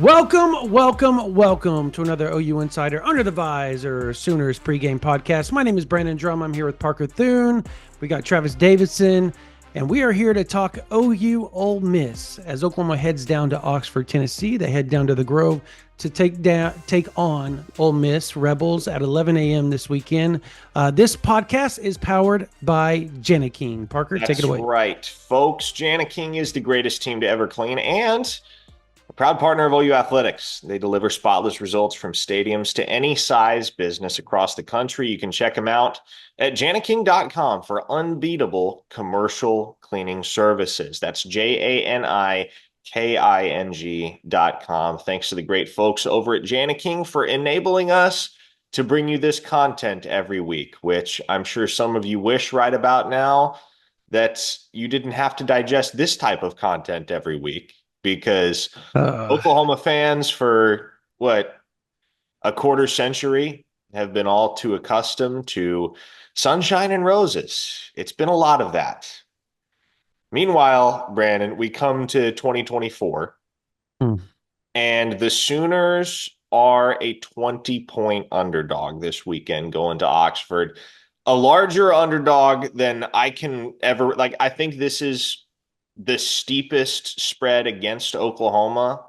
Welcome to another OU Insider Under the Visor Sooners pregame podcast. My name is Brandon Drum. I'm here with Parker Thune. We got Travis Davidson, and we are here to talk OU Ole Miss as Oklahoma heads down to Oxford, Tennessee. They head down to the Grove to take on Ole Miss Rebels at 11 a.m. this weekend. This podcast is powered by Janneking. Parker, take it away. That's right, folks. Janneking is the greatest team to ever clean and a proud partner of OU Athletics. They deliver spotless results from stadiums to any size business across the country. You can check them out at janneking.com for unbeatable commercial cleaning services. That's JANIKING.com. Thanks to the great folks over at Janneking for enabling us to bring you this content every week, which I'm sure some of you wish right about now that you didn't have to digest this type of content every week. Because Oklahoma fans for a quarter century have been all too accustomed to sunshine and roses. It's been a lot of that. Meanwhile, Brandon, we come to 2024 and the Sooners are a 20-point underdog this weekend going to Oxford. A larger underdog than I can ever I think this is the steepest spread against Oklahoma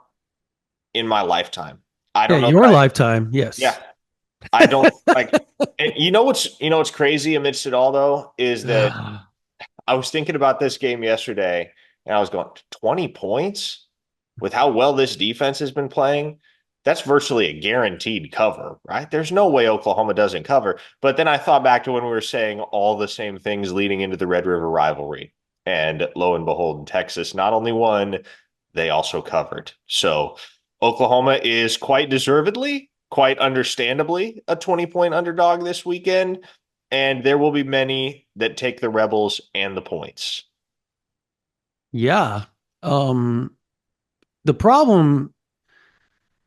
in my lifetime. I don't know. Your lifetime, yes. Yeah. I don't and you know what's crazy amidst it all though is that I was thinking about this game yesterday and I was going 20 points with how well this defense has been playing. That's virtually a guaranteed cover, right? There's no way Oklahoma doesn't cover. But then I thought back to when we were saying all the same things leading into the Red River rivalry. And lo and behold, Texas not only won, they also covered. So Oklahoma is quite deservedly, quite understandably, a 20-point underdog this weekend. And there will be many that take the Rebels and the points. Yeah. The problem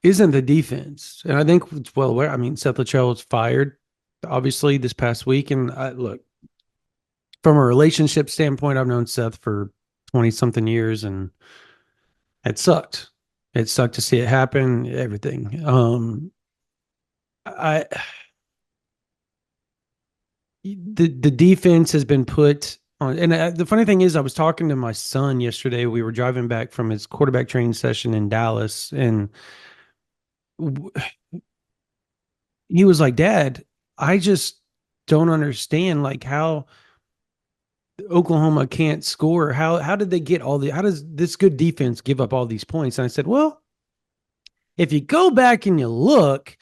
isn't the defense. And I think it's well aware. I mean, Seth Luttrell was fired, obviously, this past week. And look, from a relationship standpoint, I've known Seth for 20-something years, and it sucked. It sucked to see it happen, everything. The defense has been put on. And the funny thing is, I was talking to my son yesterday. We were driving back from his quarterback training session in Dallas, and he was like, Dad, I just don't understand how Oklahoma can't score. How did they get how does this good defense give up all these points? And I said, well, if you go back and you look,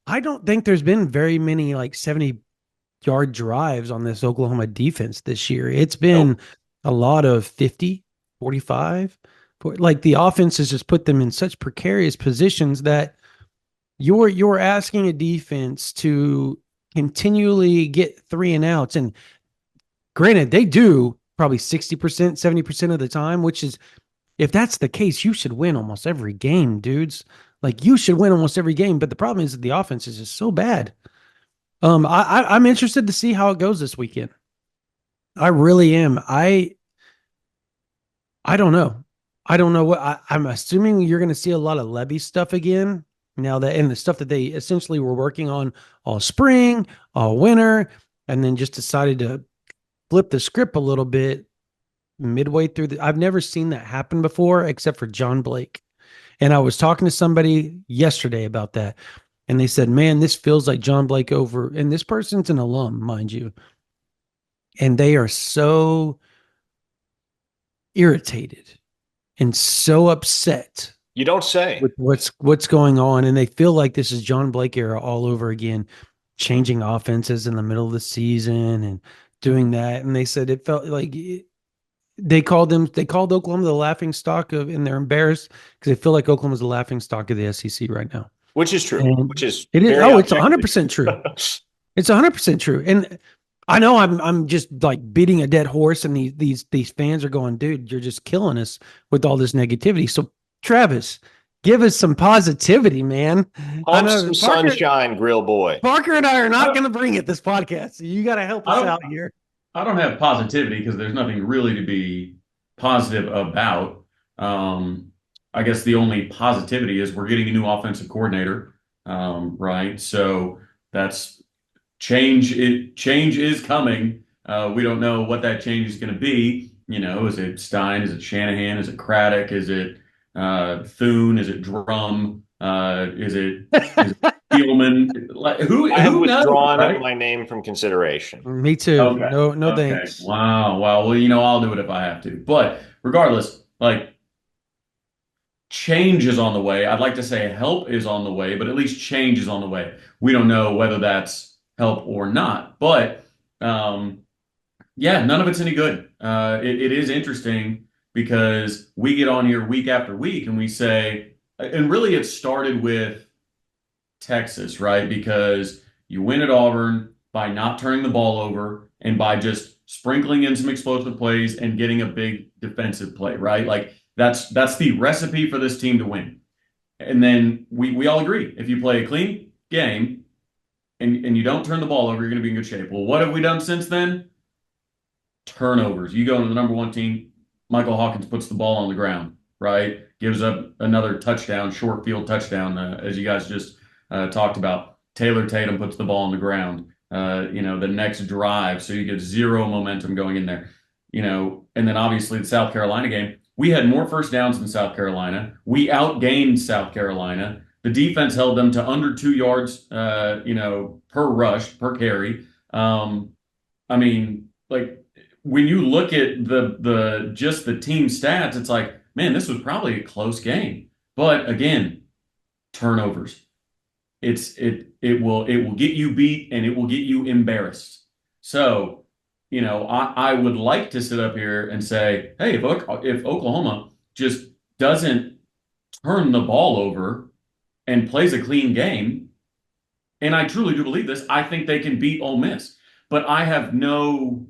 I don't think there's been very many 70-yard drives on this Oklahoma defense this year. It's been a lot of 50, 45. The offense has just put them in such precarious positions that you're asking a defense to continually get 3 and outs. And granted, they do probably 60%, 70% of the time, which is, if that's the case, you should win almost every game, dudes. You should win almost every game. But the problem is that the offense is just so bad. I'm interested to see how it goes this weekend. I really am. I don't know. I don't know I'm assuming you're going to see a lot of Levy stuff again now and the stuff that they essentially were working on all spring, all winter, and then just decided to flip the script a little bit midway through. I've never seen that happen before, except for John Blake. And I was talking to somebody yesterday about that, and they said, man, this feels like John Blake over, and this person's an alum, mind you. And they are so irritated and so upset. You don't say. With what's going on, and they feel like this is John Blake era all over again, changing offenses in the middle of the season and doing that. And they said it felt like they called Oklahoma the laughing stock of, and they're embarrassed because they feel like Oklahoma's the laughing stock of the SEC right now. Which is true. And which is it is. Oh, it's 100% true. It's 100% true. And I know I'm just beating a dead horse, and these fans are going, dude, you're just killing us with all this negativity. So Travis, give us some positivity, man. Pump some sunshine, grill boy. Parker and I are not going to bring it this podcast. So you got to help us out here. I don't have positivity because there's nothing really to be positive about. I guess the only positivity is we're getting a new offensive coordinator, right? So that's change. Change is coming. We don't know what that change is going to be. Is it Stein? Is it Shanahan? Is it Craddock? Is it Thune? Is it Drum? Is it Spielman? Like I have who knows, withdrawn right? my name from consideration. Me too. Okay. No, no Okay. thanks. Wow. Wow. Well, I'll do it if I have to. But regardless, like change is on the way. I'd like to say help is on the way, but at least change is on the way. We don't know whether that's help or not. But um, yeah, none of it's any good. It is interesting because we get on here week after week and we say, and really it started with Texas, right? Because you win at Auburn by not turning the ball over and by just sprinkling in some explosive plays and getting a big defensive play, right? Like that's the recipe for this team to win. And then we all agree if you play a clean game and you don't turn the ball over, you're going to be in good shape. Well, what have we done since then? Turnovers. You go into the number one team, Michael Hawkins puts the ball on the ground, right? Gives up another touchdown, short field touchdown, as you guys just talked about. Taylor Tatum puts the ball on the ground, the next drive. So you get zero momentum going in there, and then obviously the South Carolina game. We had more first downs than South Carolina. We outgained South Carolina. The defense held them to under 2 yards, per rush, per carry. I mean, like when you look at the just the team stats, it's like, man, this was probably a close game. But again, turnovers. It will get you beat and it will get you embarrassed. So, I would like to sit up here and say, hey, if Oklahoma just doesn't turn the ball over and plays a clean game, and I truly do believe this, I think they can beat Ole Miss. But I have no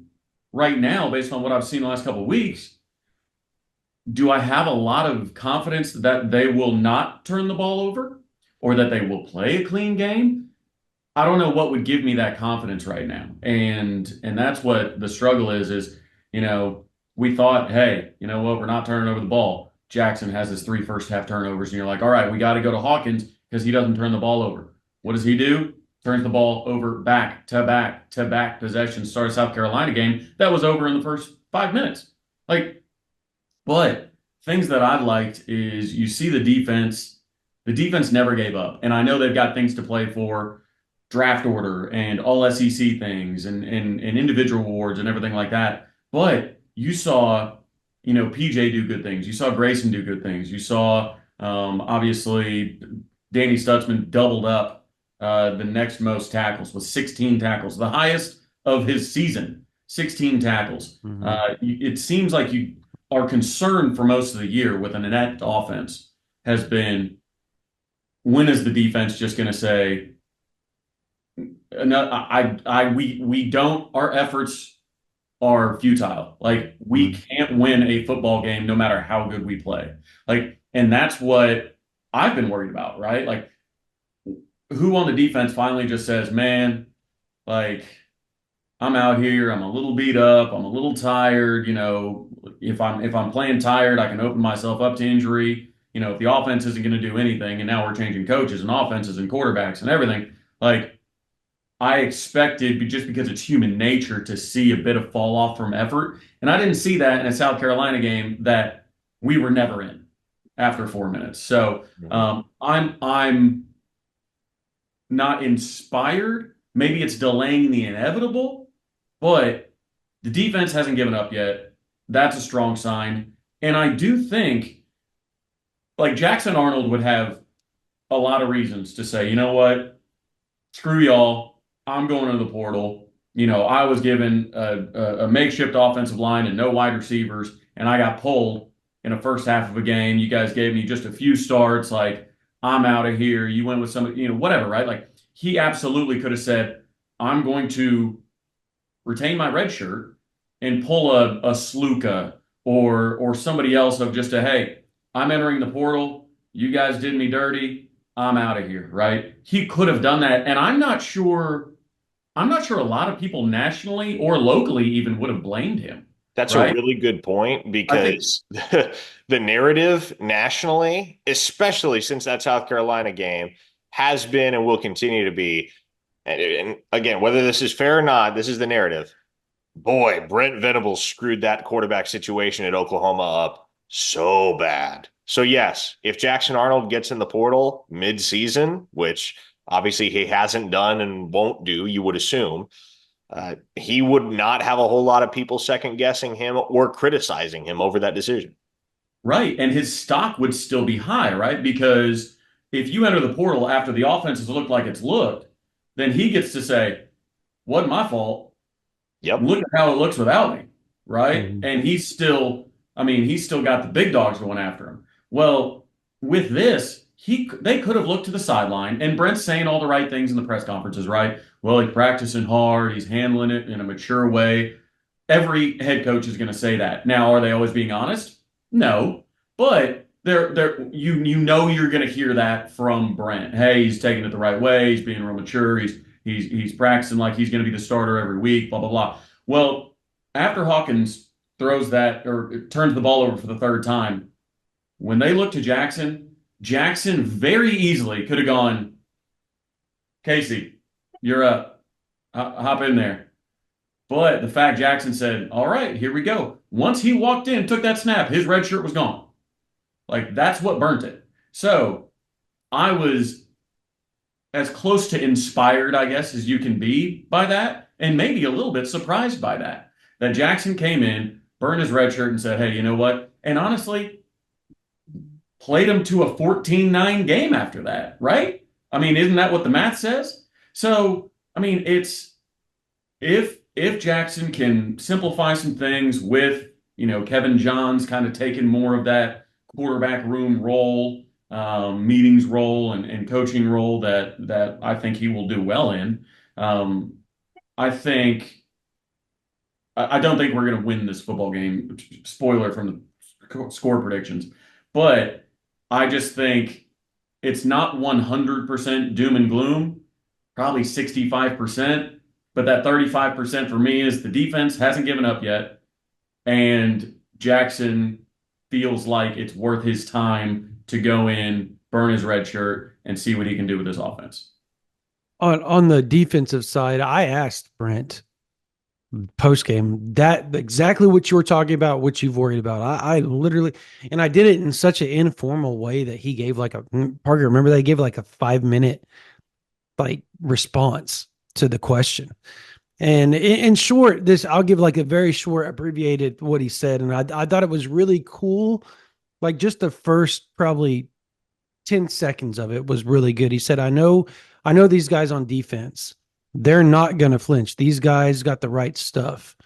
right now, based on what I've seen the last couple of weeks, do I have a lot of confidence that they will not turn the ball over or that they will play a clean game? I don't know what would give me that confidence right now. And that's what the struggle is, you know, we thought, hey, you know what, we're not turning over the ball. Jackson has his 3 first half turnovers, and you're like, all right, we got to go to Hawkins because he doesn't turn the ball over. What does he do? Turns the ball over back to back to back possession. Start a South Carolina game that was over in the first 5 minutes. Like, but things that I liked is you see the defense. The defense never gave up, and I know they've got things to play for, draft order and all SEC things and individual awards and everything like that. But you saw, PJ do good things. You saw Grayson do good things. You saw, obviously, Danny Stutzman doubled up the next most tackles with 16 tackles, the highest of his season, 16 tackles. Hmm. It seems like you are concerned for most of the year with an inept offense has been when is the defense just going to say, no, we don't, our efforts are futile. Like we can't win a football game no matter how good we play. Like, and that's what I've been worried about, right? Like who on the defense finally just says, man, like I'm out here, I'm a little beat up, I'm a little tired, if I'm playing tired, I can open myself up to injury. If the offense isn't going to do anything and now we're changing coaches and offenses and quarterbacks and everything, like I expected, just because it's human nature, to see a bit of fall off from effort. And I didn't see that in a South Carolina game that we were never in after 4 minutes. So I'm not inspired. Maybe it's delaying the inevitable, but the defense hasn't given up yet. That's a strong sign. And I do think like Jackson Arnold would have a lot of reasons to say, you know what? Screw y'all. I'm going to the portal. I was given a makeshift offensive line and no wide receivers, and I got pulled in the first half of a game. You guys gave me just a few starts. Like, I'm out of here. You went with some, whatever, right? Like, he absolutely could have said, I'm going to retain my red shirt and pull a Sluka or somebody else of just a, hey, I'm entering the portal. You guys did me dirty. I'm out of here, right? He could have done that. And I'm not sure a lot of people nationally or locally even would have blamed him. That's a right? really good point I think because the narrative nationally, especially since that South Carolina game, has been and will continue to be. And again, whether this is fair or not, this is the narrative. Boy, Brent Venables screwed that quarterback situation at Oklahoma up so bad. So, yes, if Jackson Arnold gets in the portal mid-season, which obviously he hasn't done and won't do, you would assume, he would not have a whole lot of people second guessing him or criticizing him over that decision. right, and his stock would still be high, right? Because if you enter the portal after the offense has looked like it's looked, then he gets to say, "Wasn't my fault. Yep. Look at how it looks without me," right? Mhm. And he's still got the big dogs going after him. Well, with this, they could have looked to the sideline, and Brent's saying all the right things in the press conferences, right? Well, he's practicing hard, he's handling it in a mature way. Every head coach is going to say that. Now, are they always being honest? No, but you know you're going to hear that from Brent. Hey, he's taking it the right way. He's being real mature. He's practicing like he's going to be the starter every week. Blah blah blah. Well, after Hawkins throws that or turns the ball over for the third time, when they look to Jackson, Jackson very easily could have gone, Casey, you're up. Hop in there. But the fact Jackson said, all right, here we go. Once he walked in, took that snap, his red shirt was gone. Like that's what burnt it. So I was as close to inspired, I guess, as you can be by that, and maybe a little bit surprised by that. That Jackson came in, burned his red shirt, and said, hey, you know what? And honestly, played him to a 14-9 game after that, right? I mean, isn't that what the math says? So, I mean, it's if Jackson can simplify some things with Kevin Johns kind of taking more of that quarterback room role, meetings role, and coaching role that I think he will do well in. Um, I think I don't think we're going to win this football game. Spoiler from the score predictions, but I just think it's not 100% doom and gloom. Probably 65%. But that 35% for me is the defense hasn't given up yet. And Jackson feels like it's worth his time to go in, burn his red shirt, and see what he can do with his offense. On the defensive side, I asked Brent post game that exactly what you were talking about, what you've worried about. I literally, and I did it in such an informal way that he gave like a Parker. Remember they gave like a 5 minute like response to the question. And in short, this I'll give like a very short abbreviated what he said, and I thought it was really cool. Like just the first probably 10 seconds of it was really good. He said, I know these guys on defense. They're not going to flinch. These guys got the right stuff.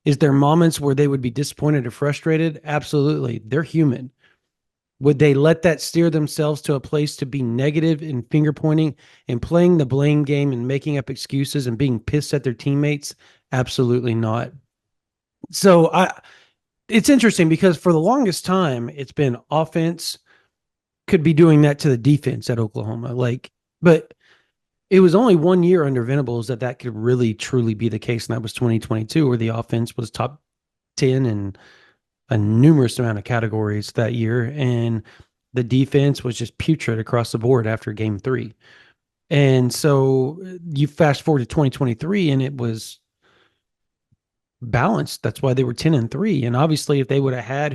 Is there moments where they would be disappointed or frustrated? Absolutely. They're human. Would they let that steer themselves to a place to be negative and finger pointing and playing the blame game and making up excuses and being pissed at their teammates? Absolutely not. So it's interesting because for the longest time it's been offense could be doing that to the defense at Oklahoma. But it was only 1 year under Venables that could really truly be the case, and that was 2022, where the offense was top 10 in a numerous amount of categories that year, and the defense was just putrid across the board after Game 3. And so you fast forward to 2023, and it was balanced. That's why they were 10-3. And obviously, if they would have had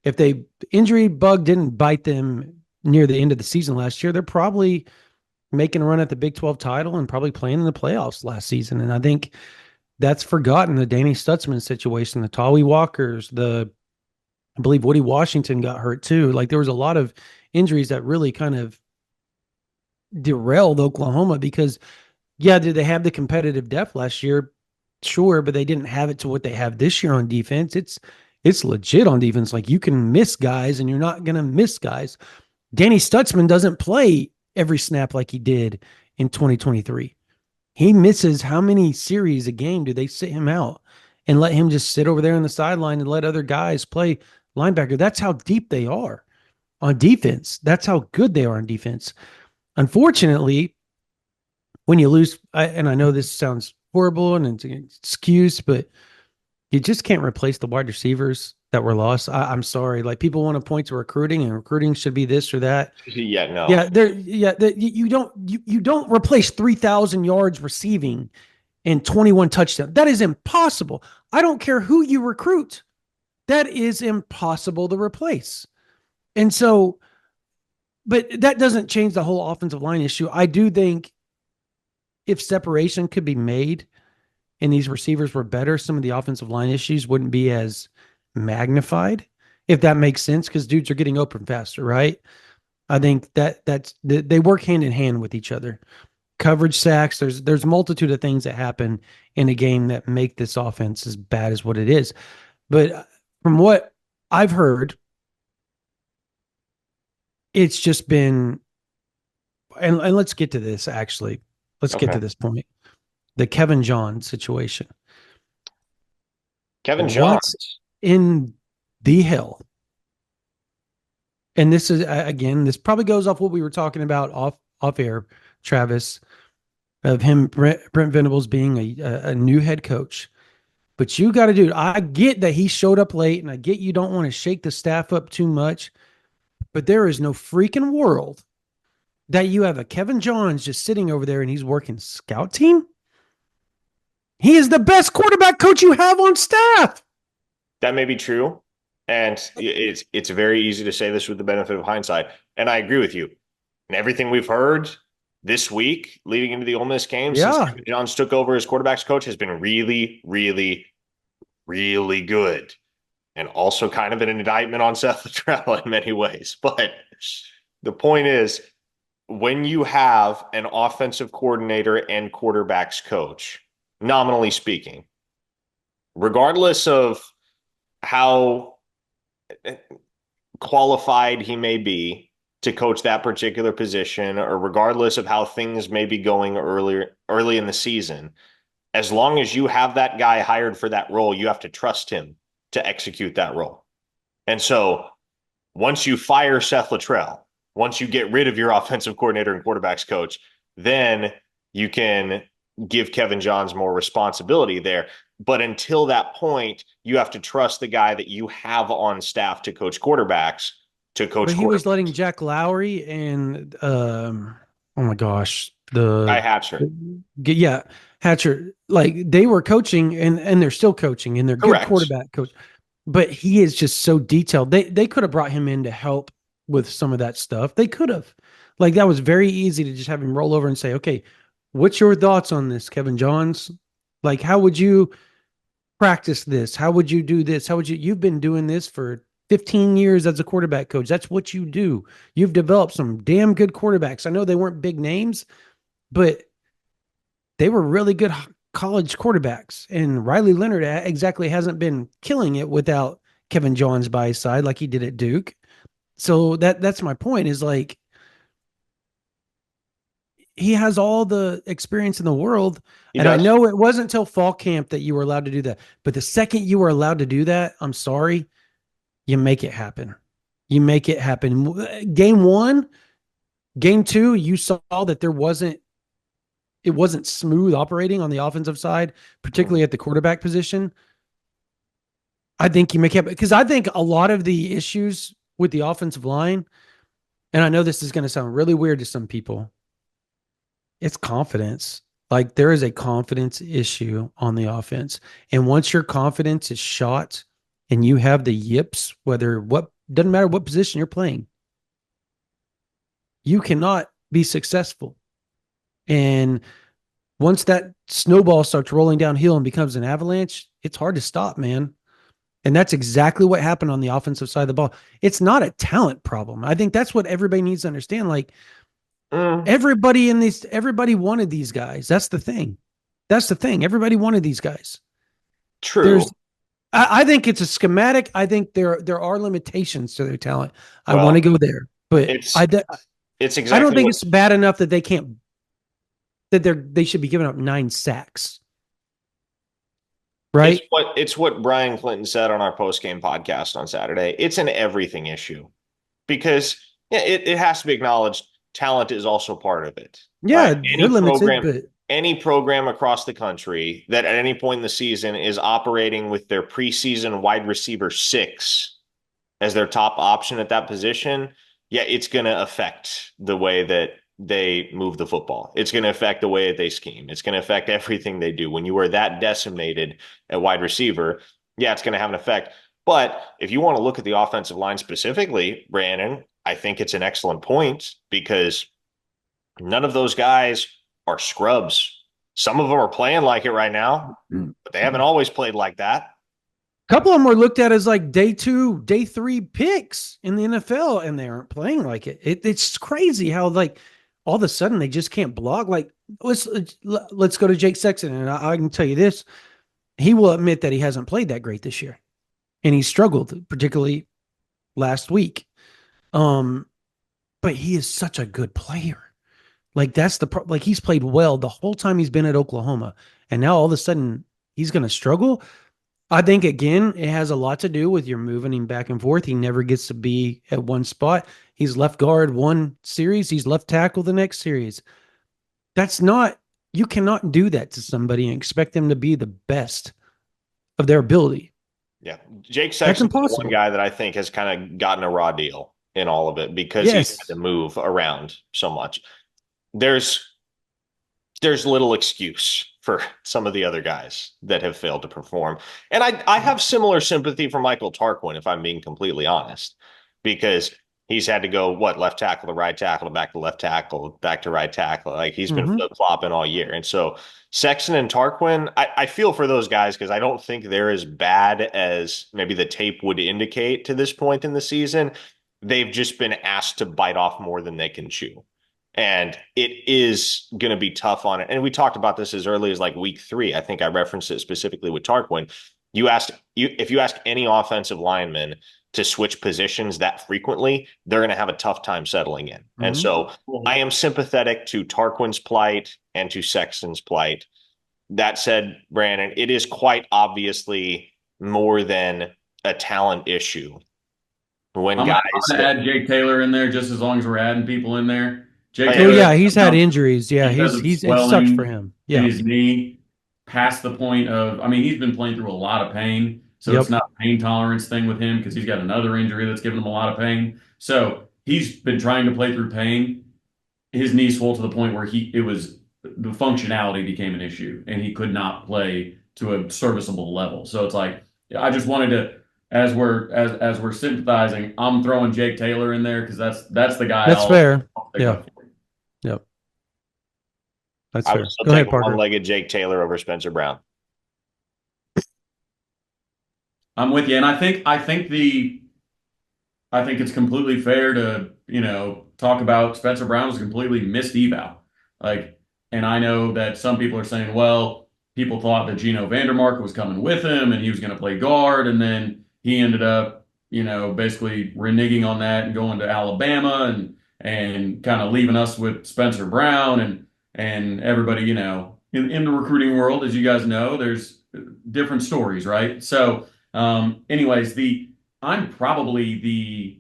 if they injury bug didn't bite them near the end of the season last year, they're probably making a run at the Big 12 title and probably playing in the playoffs last season. And I think that's forgotten, the Danny Stutzman situation, the Tawi Walkers, I believe Woody Washington got hurt too. Like there was a lot of injuries that really kind of derailed Oklahoma because, yeah, did they have the competitive depth last year? Sure, but they didn't have it to what they have this year on defense. It's legit on defense. Like you can miss guys and you're not going to miss guys. Danny Stutzman doesn't play every snap like he did in 2023. He misses how many series a game do they sit him out and let him just sit over there on the sideline and let other guys play linebacker? That's how deep they are on defense. That's how good they are on defense. Unfortunately, when you lose, and I know this sounds horrible and it's an excuse, but You just can't replace the wide receivers that were lost. I'm sorry. Like people want to point to recruiting, and recruiting should be this or that. Yeah, no. Yeah, you don't replace 3,000 yards receiving and 21 touchdowns. That is impossible. I don't care who you recruit. That is impossible to replace. And so, but that doesn't change the whole offensive line issue. I do think if separation could be made and these receivers were better, some of the offensive line issues wouldn't be as magnified, if that makes sense, because dudes are getting open faster, right? I think they work hand in hand with each other. Coverage sacks, there's a multitude of things that happen in a game that make this offense as bad as what it is. But from what I've heard, it's just been, and let's get to this actually. Let's get Okay. to this point. The Kevin John situation. Kevin What Johns. in the hell? And this is again, this probably goes off what we were talking about off air, Travis, of him Brent Venables being a new head coach. But you got to do. I get that he showed up late, and I get you don't want to shake the staff up too much. But there is no freaking world that you have a Kevin Johns just sitting over there and he's working scout team. He is the best quarterback coach you have on staff. That may be true. And it's very easy to say this with the benefit of hindsight. And I agree with you. And everything we've heard this week leading into the Ole Miss game since Yeah. Kevin Johns took over as quarterbacks coach has been really, really, really good. And also kind of an indictment on Seth Luttrell in many ways. But the point is, when you have an offensive coordinator and quarterbacks coach, nominally speaking, regardless of how qualified he may be to coach that particular position, or regardless of how things may be going early in the season, as long as you have that guy hired for that role, you have to trust him to execute that role. And so once you fire Seth Luttrell, once you get rid of your offensive coordinator and quarterbacks coach, then you can give Kevin Johns more responsibility there. But until that point, you have to trust the guy that you have on staff to coach quarterbacks to coach But he was letting quarterbacks. Jack Lowry and oh my gosh, Guy Hatcher. yeah, Hatcher, like they were coaching and they're still coaching and they're good Correct. quarterback coach. But he is just so detailed. They could have brought him in to help with some of that stuff. They could have. Like that was very easy to just have him roll over and say, "Okay, what's your thoughts on this, Kevin Johns? Like how would you practice this? How would you do this? How would you've been doing this for 15 years as a quarterback coach. That's what you do. You've developed some damn good quarterbacks. I know they weren't big names, but they were really good college quarterbacks. And Riley Leonard exactly hasn't been killing it without Kevin Johns by his side like he did at Duke. So that's my point is like he has all the experience in the world. He And I does. know it wasn't until fall camp that you were allowed to do that. But the second you were allowed to do that, I'm sorry, you make it happen. You make it happen. Game one, game two, you saw that it wasn't smooth operating on the offensive side, particularly at the quarterback position. I think you make it because I think a lot of the issues with the offensive line, and I know this is going to sound really weird to some people, it's confidence. Like there is a confidence issue on the offense. And once your confidence is shot and you have the yips, whether what doesn't matter what position you're playing, you cannot be successful. And once that snowball starts rolling downhill and becomes an avalanche, it's hard to stop, man. And that's exactly what happened on the offensive side of the ball. It's not a talent problem. I think that's what everybody needs to understand. Like Mm, everybody wanted these guys. That's the thing. That's the thing. Everybody wanted these guys. true. There's, I think it's a schematic. I think there are limitations to their talent. I want to Well, go there, but it's it's I don't exactly think what it's bad enough that they can't they should be giving up 9 sacks, right? it's what Brian Clinton said on our post game podcast on Saturday. It's an everything issue because yeah, it has to be acknowledged talent is also part of it, Yeah, right? they're limited, but any program across the country that at any point in the season is operating with their preseason wide receiver 6 as their top option at that position, yeah, it's going to affect the way that they move the football. It's going to affect the way that they scheme. It's going to affect everything they do. When you are that decimated at wide receiver, yeah, it's going to have an effect. But if you want to look at the offensive line specifically, Brandon, I think it's an excellent point because none of those guys are scrubs. Some of them are playing like it right now, but they haven't always played like that. A couple of them were looked at as like day 2, day 3 picks in the NFL, and they aren't playing like it. It's crazy how like all of a sudden they just can't block. Like let's go to Jake Sexton, and I can tell you this: he will admit that he hasn't played that great this year, and he struggled, particularly last week. But he is such a good player. Like that's like he's played well the whole time he's been at Oklahoma, and now all of a sudden he's going to struggle. I think again, it has a lot to do with you're moving him back and forth. He never gets to be at one spot. He's left guard one series, he's left tackle the next series. That's not, you cannot do that to somebody and expect them to be the best of their ability. Yeah. Jake That's Sexton's one impossible. guy that I think has kind of gotten a raw deal in all of it because he's had Yes. to move around so much. There's there's little excuse for some of the other guys that have failed to perform. And I have similar sympathy for Michael Tarquin, if I'm being completely honest, because he's had to go, what, left tackle to right tackle, back to left tackle, back to right tackle. Like he's been Mm-hmm. flip flopping all year. And so Sexton and Tarquin, I feel for those guys because I don't think they're as bad as maybe the tape would indicate to this point in the season. They've just been asked to bite off more than they can chew. And it is going to be tough on it. And we talked about this as early as like week 3. I think I referenced it specifically with Tarquin. If you ask any offensive lineman to switch positions that frequently, they're going to have a tough time settling in. And Mm-hmm. so I am sympathetic to Tarquin's plight and to Sexton's plight. That said, Brandon, it is quite obviously more than a talent issue when I'm guys gonna that add Jake Taylor in there just as long as we're adding people in there. oh, Jake Oh yeah, Taylor yeah, he's had injuries. Yeah, because of it sucks for swelling him. in Yeah. his knee past the point of, I mean, he's been playing through a lot of pain. So it's Yep. not a pain tolerance thing with him because he's got another injury that's giving him a lot of pain. So he's been trying to play through pain. His knee swelled to the point where the functionality became an issue and he could not play to a serviceable level. So it's like, I just wanted to, as we're sympathizing, I'm throwing Jake Taylor in there because that's the guy That's fair. I'll pick Yeah. up for. Yep. That's I would fair. still Go take ahead, a Parker. one-legged Jake Taylor over Spencer Brown. I'm with you, and I think it's completely fair to, talk about Spencer Brown as a completely missed eval. Like, and I know that some people are saying, well, people thought that Gino Vandermark was coming with him and he was going to play guard, and then he ended up, basically reneging on that and going to Alabama and kind of leaving us with Spencer Brown and everybody, in the recruiting world, as you guys know, there's different stories, right? So, anyways, I'm probably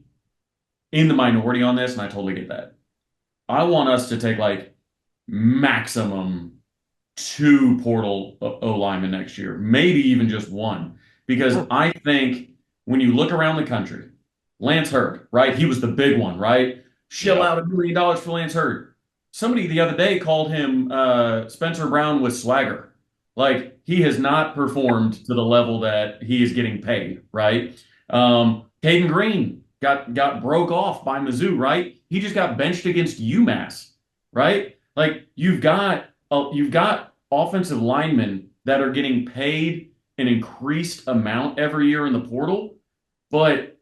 in the minority on this, and I totally get that. I want us to take like maximum 2 portal O linemen next year, maybe even just one, because I think when you look around the country, Lance Hurd, right? He was the big one, right? Shell Yep. out $1 million for Lance Hurd. Somebody the other day called him Spencer Brown with swagger. Like he has not performed to the level that he is getting paid, right? Caden Green got broke off by Mizzou, right? He just got benched against UMass, right? Like you've got offensive linemen that are getting paid an increased amount every year in the portal, but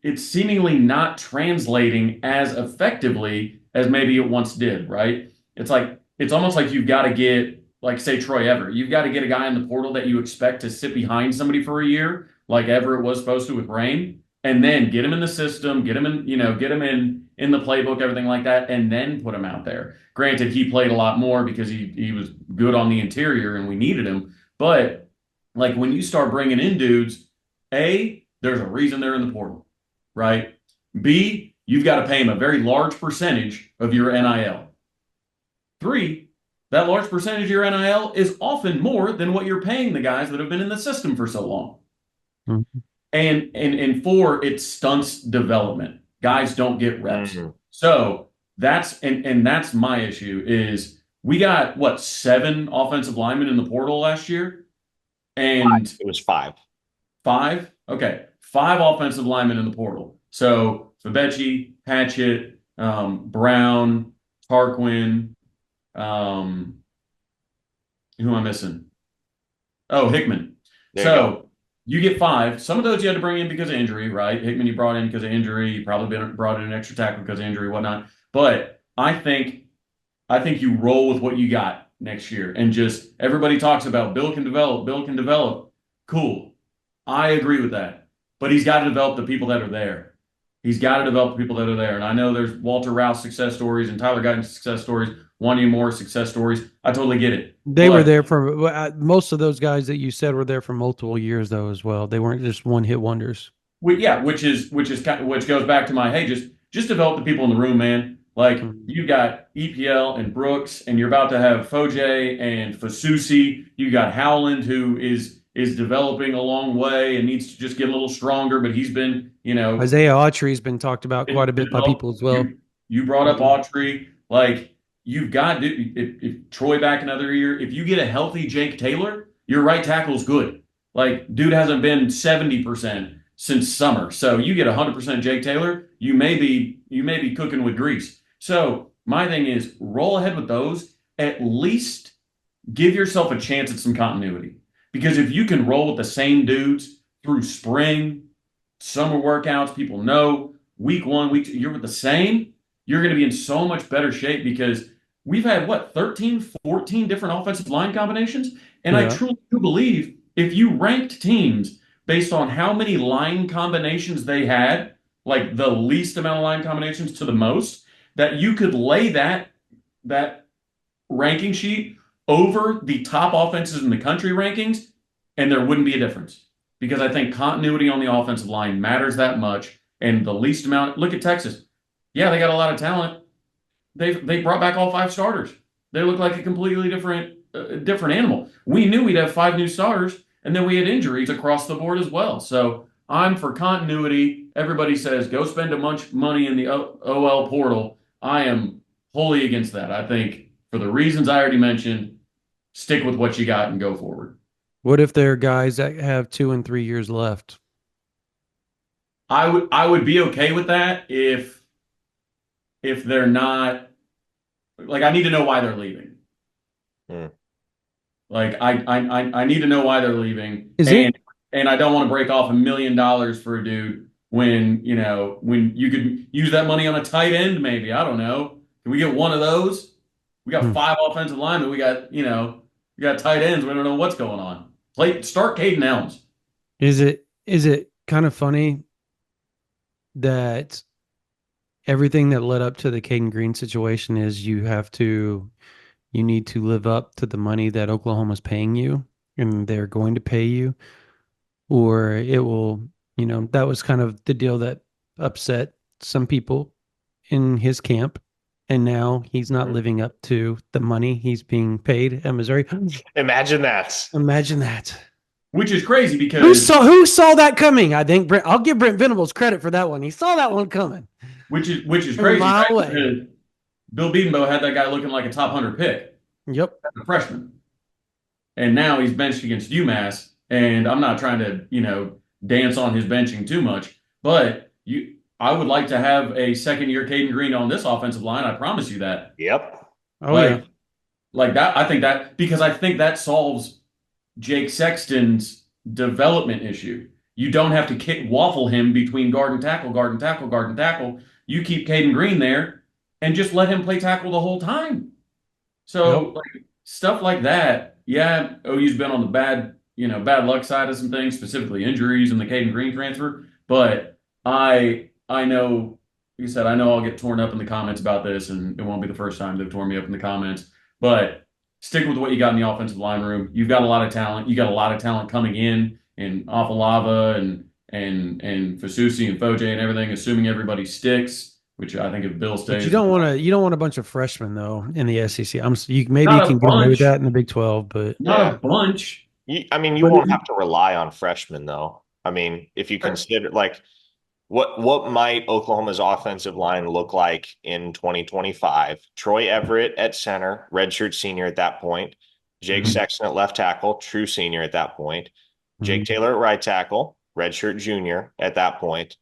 it's seemingly not translating as effectively as maybe it once did, right? It's almost like you've got to get, like say Troy Everett, you've got to get a guy in the portal that you expect to sit behind somebody for a year, like Everett was supposed to with Rain, and then get him in the system, get him in, get him in the playbook, everything like that, and then put him out there. Granted, he played a lot more because he was good on the interior and we needed him, but like when you start bringing in dudes, there's a reason they're in the portal, right? B, you've got to pay them a very large percentage of your NIL. 3, that large percentage of your NIL is often more than what you're paying the guys that have been in the system for so long. Mhm. And four, it stunts development. Guys don't get reps. Mm. So that's my issue is we got what, 7 offensive linemen in the portal last year? And It was 5. 5? Okay. 5 offensive linemen in the portal. So Fabechi, Patchett, Brown, Tarquin, um, who am I missing? Oh, Hickman. There you go. So you get 5. Some of those you had to bring in because of injury, right? Hickman you brought in because of injury. You probably brought in an extra tackle because of injury, whatnot. But I think you roll with what you got next year and just everybody talks about Bill can develop, Bill can develop. Cool. I agree with that. But he's got to develop the people that are there. He's got to develop the people that are there. And I know there's Walter Rouse success stories and Tyler Guyton success stories, Wanya Moore success stories. I totally get it. They were But there for most of those guys that you said were there for multiple years though as well. They weren't just one hit wonders. yeah, which goes back to my hey, just develop the people in the room, man. Like Mhm. you've got EPL and Brooks, and you're about to have Foje and Fasusi. You got Howland, who is developing a long way and needs to just get a little stronger, but he's been, Isaiah Autry's been talked about quite a bit by developed. people as well. You brought up Mhm. Autry, like you've got if Troy back another year, if you get a healthy Jake Taylor, your right tackle's good. Like dude hasn't been 70% since summer. So you get 100% Jake Taylor, you may be cooking with grease. So my thing is roll ahead with those. At least give yourself a chance at some continuity. Because if you can roll with the same dudes through spring, summer workouts, people know week 1, week 2, you're with the same, you're going to be in so much better shape because we've had what, 13, 14 different offensive line combinations. And I Yeah. truly do believe if you ranked teams based on how many line combinations they had, like the least amount of line combinations to the most, that you could lay that ranking sheet over the top offenses in the country rankings, and there wouldn't be a difference. Because I think continuity on the offensive line matters that much. And the least amount, look at Texas. Yeah, they got a lot of talent. They brought back all 5 starters. They look like a completely different animal. We knew we'd have 5 new starters, and then we had injuries across the board as well. So I'm for continuity. Everybody says go spend a bunch money in the OL portal. I am wholly against that. I think for the reasons I already mentioned, stick with what you got and go forward. What if there are guys that have 2 and 3 years left? I would be okay with that if they're not like I need to know why they're leaving. Mm. Like I need to know why they're leaving, Is it? and I don't want to break off $1 million for a dude when you could use that money on a tight end maybe. I don't know. Can we get one of those? We got Hmm. 5 offensive linemen. We got tight ends. We don't know what's going on. Start Caden Elms. Is it kind of funny that everything that led up to the Caden Green situation is you need to live up to the money that Oklahoma's paying you and they're going to pay you, or it will, that was kind of the deal that upset some people in his camp. And now he's not Mm. living up to the money he's being paid at Missouri. Imagine that. Imagine that. Which is crazy Who because saw who saw that coming? I think I'll give Brent Venables credit for that one. He saw that one coming which is from a crazy, mile right? away. Because Bill Bedenbaugh had that guy looking like a top 100 pick Yep. as a freshman. And now he's benched against UMass. And I'm not trying to, dance on his benching too much, but I would like to have a second year Caden Green on this offensive line. I promise you that. Yep. Oh yeah. Like, like that, I think that because I think that solves Jake Sexton's development issue. You don't have to waffle him between guard and tackle, guard and tackle, guard and tackle. You keep Caden Green there and just let him play tackle the whole time. So Yep. like stuff like that, yeah, OU's been on the bad luck side of some things, specifically injuries and the Caden Green transfer. But I know, like I said, I know I'll get torn up in the comments about this, and it won't be the first time they've torn me up in the comments. But stick with what you got in the offensive line room. You've got a lot of talent. You got a lot of talent coming in Afalava and Fasusi and Foje and everything, assuming everybody sticks. which I think if Bill But stays, you don't want a bunch of freshmen though in the SEC. Maybe you not a can get away with bunch, that in the Big 12, but not Yeah. a bunch. I mean, you but won't have to rely on freshmen though. I mean, if you Right. consider like what might Oklahoma's offensive line look like in 2025? Troy Everett at center, redshirt senior at that point. Jake Mhm. Sexton at left tackle, true senior at that point. Jake Mhm. Taylor at right tackle, redshirt junior at that point.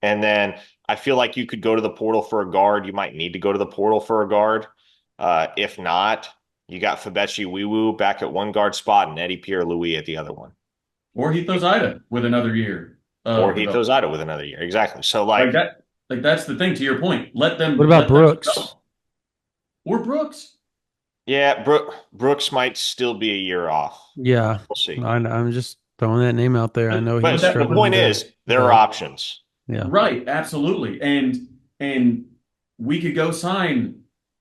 And then I feel like you could go to the portal for a guard. You might need to go to the portal for a guard. If not, you got Fabechi Wiwu back at one guard spot and Eddie Pierre Louis at the other one. Or Heath Ozida with another year Or of Heath development. Ozida with another year. Exactly. So Like like, that, like that's the thing. To your point, What about let them Brooks? develop. Or Brooks. yeah, Brooks might still be a year off. Yeah, We'll see. I'm just throwing that name out there. I know he's But the struggling point to is, there are develop. options. Yeah. Right, absolutely. And we could go sign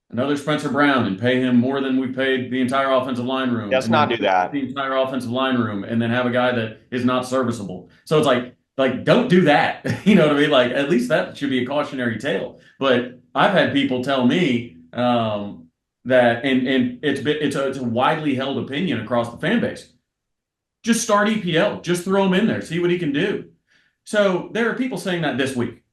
another Spencer Brown and pay him more than we paid the entire offensive line room, Let's and then not do develop that. the entire offensive line room, and then have a guy that is not serviceable. So it's like don't do that. You know what I mean? Like at least that should be a cautionary tale. But I've had people tell me that, and it's a widely held opinion across the fan base. Just start EPL, just throw him in there, see what he can do. So there are people saying that this week.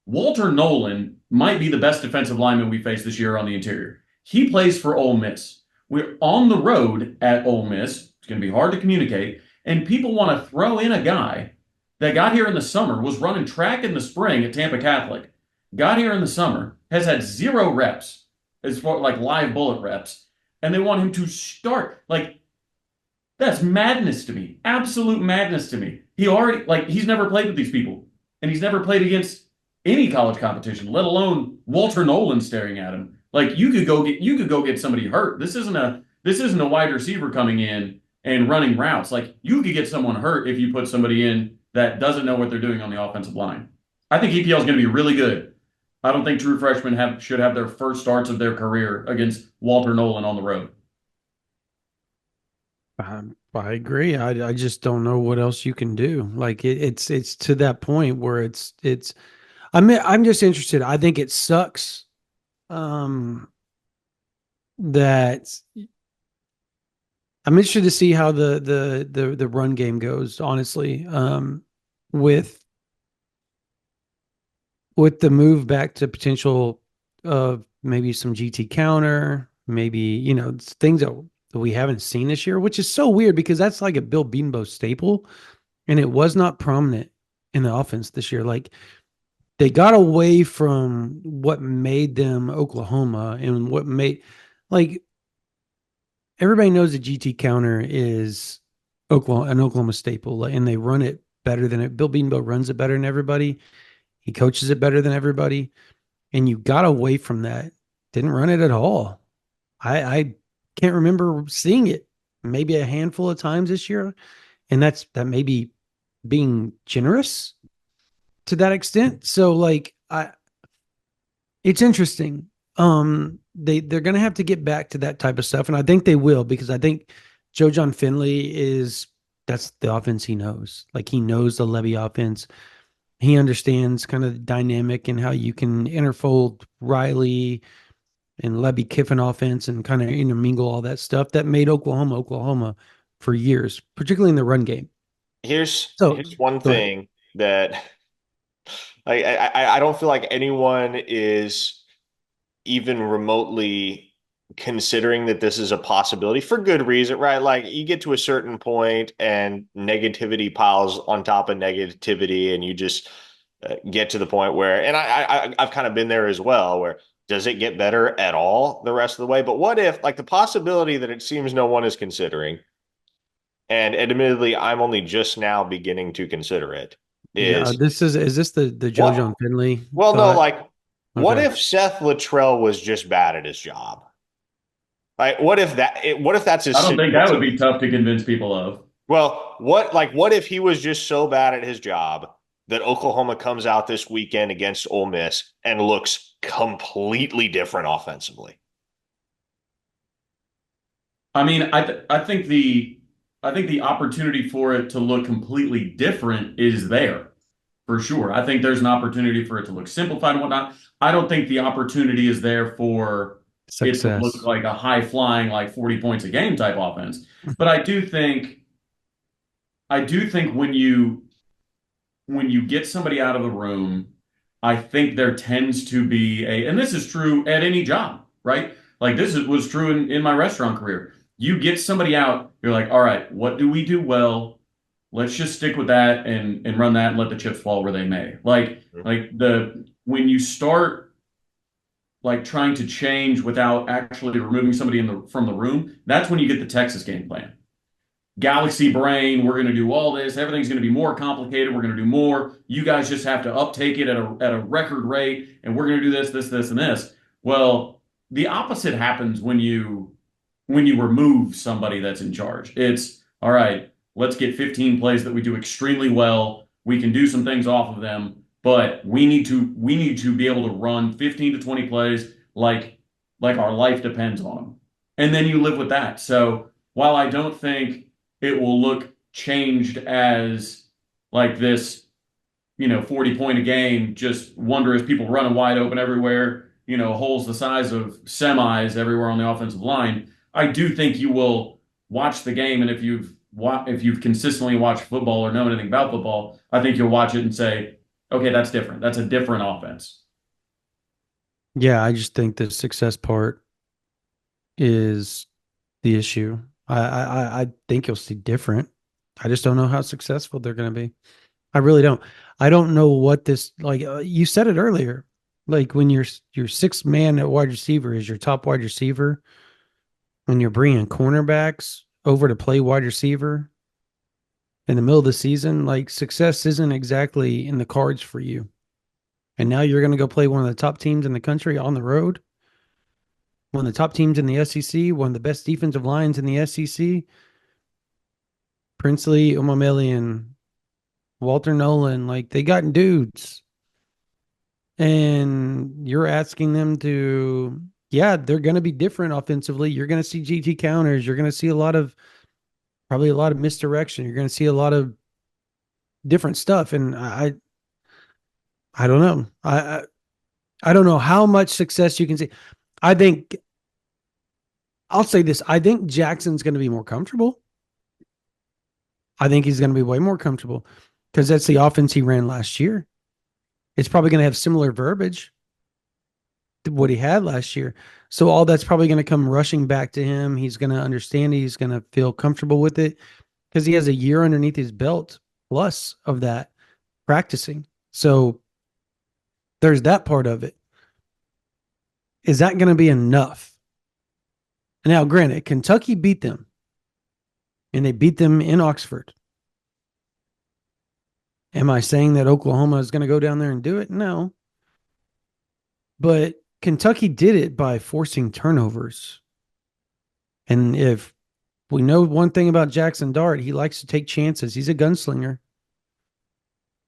Walter Nolan might be the best defensive lineman we face this year on the interior. He plays for Ole Miss. We're on the road at Ole Miss. It's going to be hard to communicate. And people want to throw in a guy that got here in the summer, was running track in the spring at Tampa Catholic, got here in the summer, has had 0 reps as far like live bullet reps, and they want him to start. Like that's madness to me. Absolute madness to me. He's never played with these people, and he's never played against any college competition, let alone Walter Nolan staring at him. Like you could go get somebody hurt. This isn't a wide receiver coming in and running routes. Like you could get someone hurt if you put somebody in that doesn't know what they're doing on the offensive line. I think EPL is going to be really good. I don't think true freshmen should have their first starts of their career against Walter Nolan on the road. I agree. I just don't know what else you can do. Like it's to that point where I mean, I'm just interested. I think it sucks um that I'm interested to see how the run game goes, honestly. With the move back to potential of maybe some GT counter, maybe, things that we haven't seen this year, which is so weird because that's like a Bill Beanbo staple, and it was not prominent in the offense this year. Like they got away from what made them Oklahoma and what made like everybody knows the GT counter is an Oklahoma staple, and they run it better than it. Bill Beanbo runs it better than everybody. He coaches it better than everybody, and you got away from that. Didn't run it at all. I can't remember seeing it. Maybe a handful of times this year, and that may be being generous to that extent. So like it's interesting. They're gonna have to get back to that type of stuff, and I think they will because I think Joe John Finley that's the offense he knows. Like he knows the Levy offense. He understands kind of the dynamic and how you can interfold Riley and Levy Kiffin offense and kind of intermingle all that stuff that made Oklahoma Oklahoma for years, particularly in the run game. So Here's one go ahead. thing that I don't feel like anyone is even remotely considering that this is a possibility for good reason, right? Like you get to a certain point and negativity piles on top of negativity, and you just get to the point where, and I've kind of been there as well, where does it get better at all the rest of the way? But what if, like, the possibility that it seems no one is considering, and admittedly, I'm only just now beginning to consider it, Yeah, is is this the Joe what? John Finley Well, no, thought? like, what Okay. if Seth Luttrell was just bad at his job? Like, what if that's as I don't think simple that as would it? be tough to convince people of. Well, what if he was just so bad at his job that Oklahoma comes out this weekend against Ole Miss and looks completely different offensively? I mean, I think the opportunity for it to look completely different is there. for sure. I think there's an opportunity for it to look simplified and whatnot. I don't think the opportunity is there for it to look Success. like a high flying, like 40 points a game type offense. But I do think when you get somebody out of the room, I think there tends to be and this is true at any job, right? Like was true in my restaurant career. You get somebody out, you're like, all right, what do we do well? Let's just stick with that and run that and let the chips fall where they may. Like the when you start like trying to change without actually removing somebody from the room, that's when you get the Texas game plan. Galaxy brain, we're going to do all this. Everything's going to be more complicated. We're going to do more. You guys just have to uptake it at a record rate, and we're going to do this, this, this, and this. Well, the opposite happens when you remove somebody that's in charge. It's all right, let's get 15 plays that we do extremely well. We can do some things off of them, but we need to be able to run 15 to 20 plays like our life depends on them. And then you live with that. So while I don't think it will look changed as like this, 40 point a game, just wondrous people running wide open everywhere, holes the size of semis everywhere on the offensive line. I do think you will watch the game, and if you've consistently watched football or know anything about football, I think you'll watch it and say, okay, that's different. That's a different offense. Yeah, I just think the success part is the issue. I think you'll see different. I just don't know how successful they're going to be. I really don't. I don't know what this like. You said it earlier, like when your sixth man at wide receiver is your top wide receiver, and you're bringing cornerbacks over to play wide receiver in the middle of the season. Like success isn't exactly in the cards for you. And now you're going to go play one of the top teams in the country on the road, one of the top teams in the SEC, one of the best defensive lines in the SEC. Princely, Umamelian, Walter Nolan, like they got dudes. And you're asking them to, yeah, they're going to be different offensively. You're going to see GT counters. You're going to see probably a lot of misdirection. You're going to see a lot of different stuff. And I don't know. I don't know how much success you can see. I think I'll say this. I think Jackson's going to be more comfortable. I think he's going to be way more comfortable because that's the offense he ran last year. It's probably going to have similar verbiage to what he had last year. So all that's probably going to come rushing back to him. He's going to understand it. He's going to feel comfortable with it because he has a year underneath his belt plus of that practicing. So there's that part of it. Is that going to be enough? Now, granted, Kentucky beat them and they beat them in Oxford. Am I saying that Oklahoma is going to go down there and do it? No. But Kentucky did it by forcing turnovers. And if we know one thing about Jackson Dart, he likes to take chances. He's a gunslinger.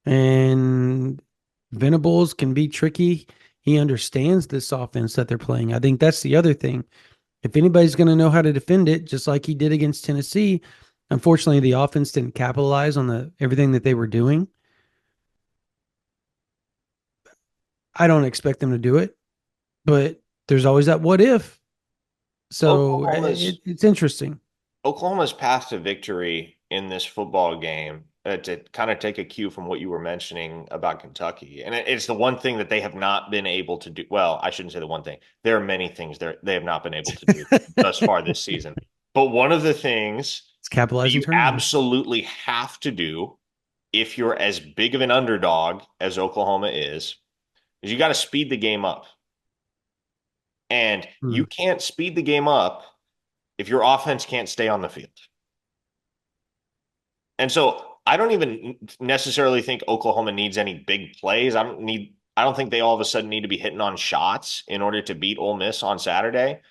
And Venables can be tricky. He understands this offense that they're playing. I think that's the other thing. If anybody's going to know how to defend it, just like he did against Tennessee, unfortunately, the offense didn't capitalize on everything that they were doing. I don't expect them to do it, but there's always that what if. So Oklahoma's it's interesting. Oklahoma's path to victory in this football game, to kind of take a cue from what you were mentioning about Kentucky. And it's the one thing that they have not been able to do. Well, I shouldn't say the one thing. There are many things they have not been able to do thus far this season. But one of the things It's that capitalizing you turnovers. absolutely have to do if you're as big of an underdog as Oklahoma is you got to speed the game up. And Hmm. you can't speed the game up if your offense can't stay on the field. And so I don't even necessarily think Oklahoma needs any big plays. I don't think they all of a sudden need to be hitting on shots in order to beat Ole Miss on Saturday.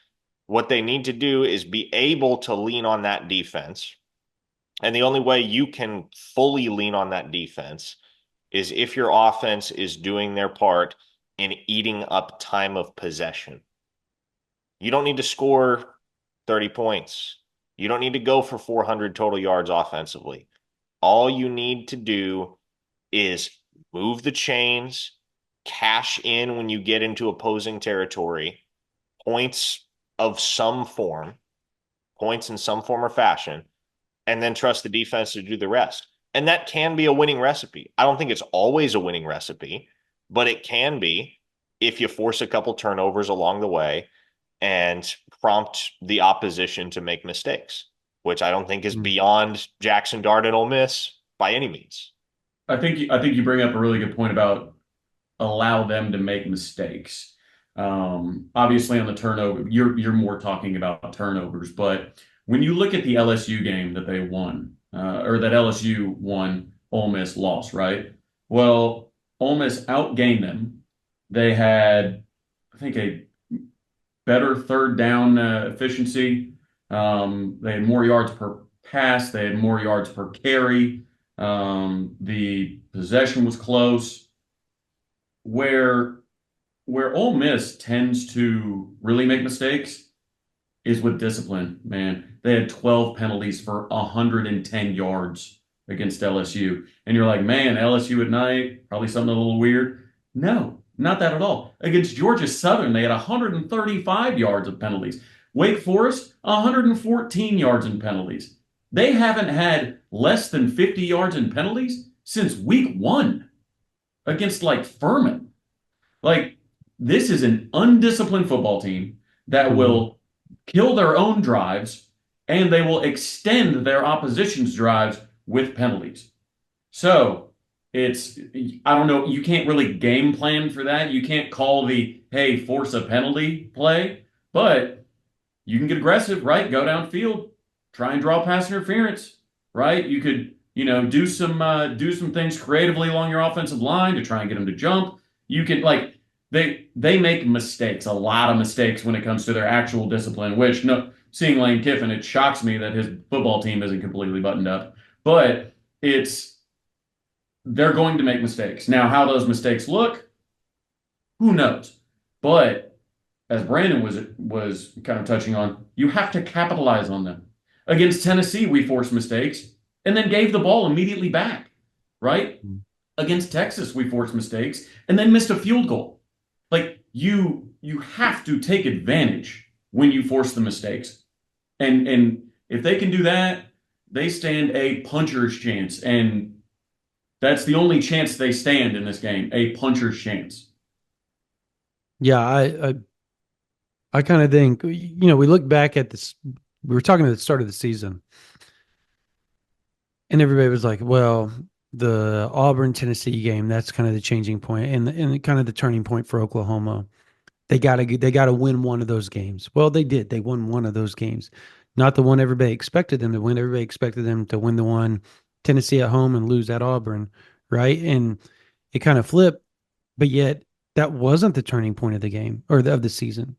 What they need to do is be able to lean on that defense. And the only way you can fully lean on that defense is if your offense is doing their part in eating up time of possession. You don't need to score 30 points. You don't need to go for 400 total yards offensively. All you need to do is move the chains, cash in when you get into opposing territory, points of some form, points in some form or fashion, and then trust the defense to do the rest. And that can be a winning recipe. I don't think it's always a winning recipe, but it can be if you force a couple turnovers along the way and prompt the opposition to make mistakes, which I don't think is Mm. beyond Jackson Dart and Ole Miss by any means. I think you bring up a really good point about allow them to make mistakes. Obviously, on the turnover, you're more talking about turnovers, but when you look at the LSU game that they won, or that LSU won, Ole Miss lost, right? Well, Ole Miss outgained them. They had, I think, a better third down efficiency. They had more yards per pass. They had more yards per carry. The possession was close. Where Ole Miss tends to really make mistakes is with discipline, man. They had 12 penalties for 110 yards against LSU. And you're like, man, LSU at night, probably something a little weird. No, not that at all. Against Georgia Southern, they had 135 yards of penalties. Wake Forest, 114 yards in penalties. They haven't had less than 50 yards in penalties since week one against like Furman. Like, this is an undisciplined football team that Mhm. will kill their own drives and they will extend their opposition's drives with penalties. So it's, I don't know, you can't really game plan for that. You can't call the, hey, force a penalty play, but you can get aggressive, right? Go downfield, try and draw pass interference, right? You could, do some things creatively along your offensive line to try and get them to jump. You can like they make mistakes, a lot of mistakes when it comes to their actual discipline. Which no, seeing Lane Kiffin, it shocks me that his football team isn't completely buttoned up. But it's they're going to make mistakes. Now, how those mistakes look, who knows? But as Brandon was kind of touching on, you have to capitalize on them. Against Tennessee, we forced mistakes and then gave the ball immediately back, right? Against Texas, we forced mistakes and then missed a field goal. Like you have to take advantage when you force the mistakes. And if they can do that, they stand a puncher's chance. And that's the only chance they stand in this game, a puncher's chance. Yeah, I kind of think, we look back at this. We were talking at the start of the season, and everybody was like, well, the Auburn Tennessee game, that's kind of the changing point and kind of the turning point for Oklahoma. They got to win one of those games. Well, they did. They won one of those games. Not the one everybody expected them to win. Everybody expected them to win the one Tennessee at home and lose at Auburn, right? And it kind of flipped, but yet that wasn't the turning point of the game or of the season.